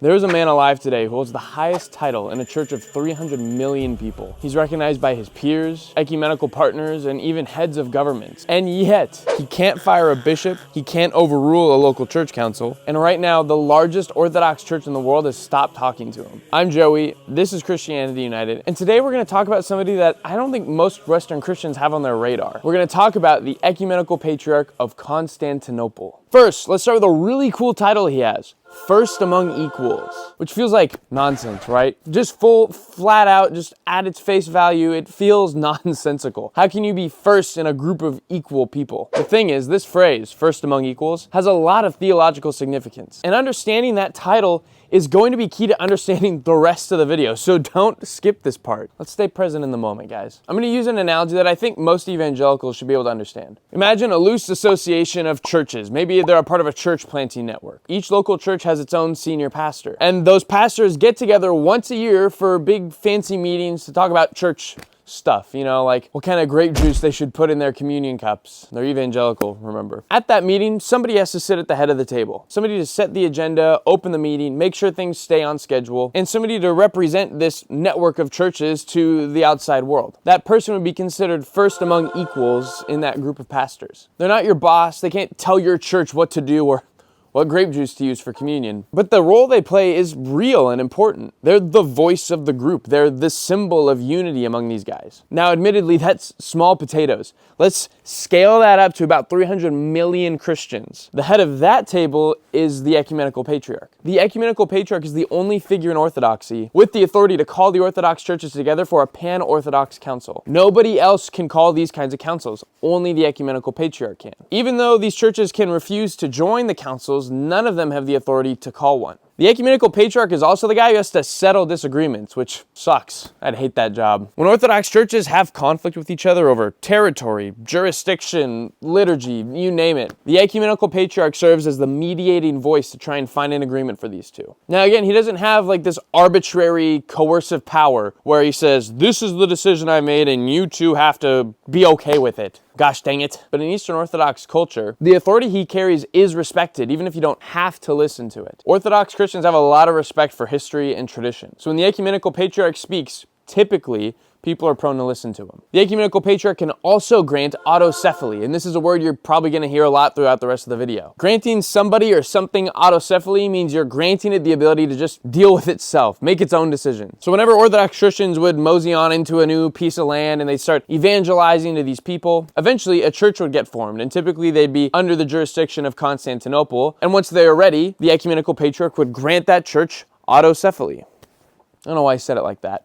There is a man alive today who holds the highest title in a church of 300 million people. He's recognized by his peers, ecumenical partners, and even heads of governments. And yet, he can't fire a bishop, he can't overrule a local church council, and right now, the largest Orthodox church in the world has stopped talking to him. I'm Joey, this is Christianity United, and today we're going to talk about somebody that I don't think most Western Christians have on their radar. We're going to talk about the Ecumenical Patriarch of Constantinople. First, let's start with a really cool title he has. First among equals, which feels like nonsense, right? Just flat out, just at its face value, it feels nonsensical. How can you be first in a group of equal people? The thing is, this phrase, first among equals, has a lot of theological significance. And understanding that title is going to be key to understanding the rest of the video, so don't skip this part. Let's stay present in the moment, guys. I'm going to use an analogy that I think most evangelicals should be able to understand. Imagine a loose association of churches. Maybe they're a part of a church planting network. Each local church has its own senior pastor, and those pastors get together once a year for big fancy meetings to talk about church stuff, you know, like what kind of grape juice they should put in their communion cups. They're evangelical, remember. At that meeting, somebody has to sit at the head of the table. Somebody to set the agenda, open the meeting, make sure things stay on schedule, and somebody to represent this network of churches to the outside world. That person would be considered first among equals in that group of pastors. They're not your boss. They can't tell your church what to do or what grape juice to use for communion. But the role they play is real and important. They're the voice of the group. They're the symbol of unity among these guys. Now, admittedly, that's small potatoes. Let's scale that up to about 300 million Christians. The head of that table is the Ecumenical Patriarch. The Ecumenical Patriarch is the only figure in Orthodoxy with the authority to call the Orthodox churches together for a pan-Orthodox council. Nobody else can call these kinds of councils. Only the Ecumenical Patriarch can. Even though these churches can refuse to join the councils, none of them have the authority to call one. The Ecumenical Patriarch is also the guy who has to settle disagreements, which sucks. I'd hate that job. When Orthodox churches have conflict with each other over territory, jurisdiction, liturgy, you name it, the Ecumenical Patriarch serves as the mediating voice to try and find an agreement for these two. Now again, he doesn't have like this arbitrary, coercive power where he says, this is the decision I made and you two have to be okay with it. Gosh dang it. But in Eastern Orthodox culture, the authority he carries is respected, even if you don't have to listen to it. Orthodox Christians have a lot of respect for history and tradition. So when the Ecumenical Patriarch speaks, typically, people are prone to listen to him. The Ecumenical Patriarch can also grant autocephaly, and this is a word you're probably going to hear a lot throughout the rest of the video. Granting somebody or something autocephaly means you're granting it the ability to just deal with itself, make its own decision. So whenever Orthodox Christians would mosey on into a new piece of land and they start evangelizing to these people, eventually a church would get formed, and typically they'd be under the jurisdiction of Constantinople, and once they are ready, the Ecumenical Patriarch would grant that church autocephaly. I don't know why I said it like that.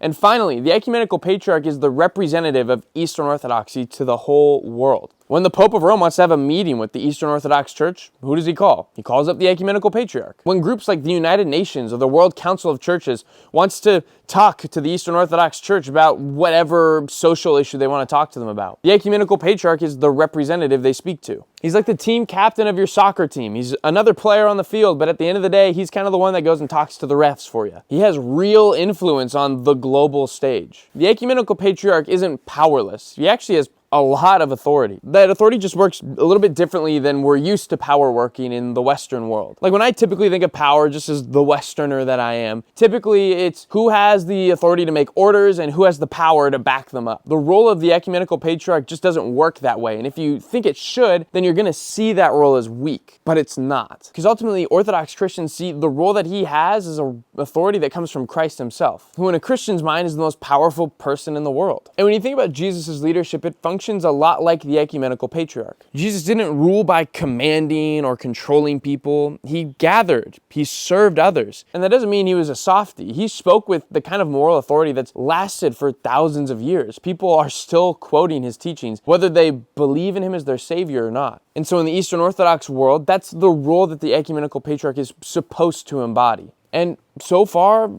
And finally, the Ecumenical Patriarch is the representative of Eastern Orthodoxy to the whole world. When the Pope of Rome wants to have a meeting with the Eastern Orthodox Church, who does he call? He calls up the Ecumenical Patriarch. When groups like the United Nations or the World Council of Churches wants to talk to the Eastern Orthodox Church about whatever social issue they want to talk to them about, the Ecumenical Patriarch is the representative they speak to. He's like the team captain of your soccer team. He's another player on the field, but at the end of the day, he's kind of the one that goes and talks to the refs for you. He has real influence on the global stage. The Ecumenical Patriarch isn't powerless. He actually has a lot of authority. That authority just works a little bit differently than we're used to power working in the Western world. Like when I typically think of power just as the Westerner that I am, typically it's who has the authority to make orders and who has the power to back them up. The role of the Ecumenical Patriarch just doesn't work that way. And if you think it should, then you're going to see that role as weak, but it's not. Because ultimately Orthodox Christians see the role that he has as an authority that comes from Christ himself, who in a Christian's mind is the most powerful person in the world. And when you think about Jesus' leadership, it functions a lot like the Ecumenical Patriarch. Jesus didn't rule by commanding or controlling people. He gathered, he served others. And that doesn't mean he was a softie. He spoke with the kind of moral authority that's lasted for thousands of years. People are still quoting his teachings, whether they believe in him as their savior or not. And so in the Eastern Orthodox world, that's the role that the Ecumenical Patriarch is supposed to embody. And so far,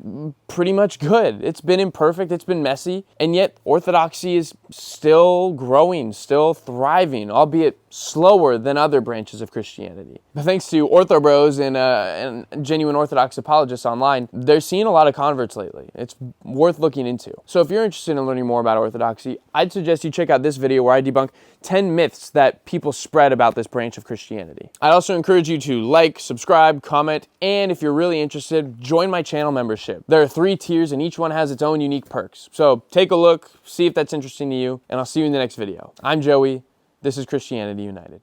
pretty much good. It's been imperfect, it's been messy, and yet Orthodoxy is still growing, still thriving, albeit slower than other branches of Christianity. But thanks to Ortho Bros and genuine Orthodox apologists online, they're seeing a lot of converts lately. It's worth looking into. So if you're interested in learning more about Orthodoxy, I'd suggest you check out this video where I debunk 10 myths that people spread about this branch of Christianity. I'd also encourage you to like, subscribe, comment, and if you're really interested, join my channel membership. There are 3 tiers and each one has its own unique perks. So take a look, see if that's interesting to you, and I'll see you in the next video. I'm Joey. This is Christianity United.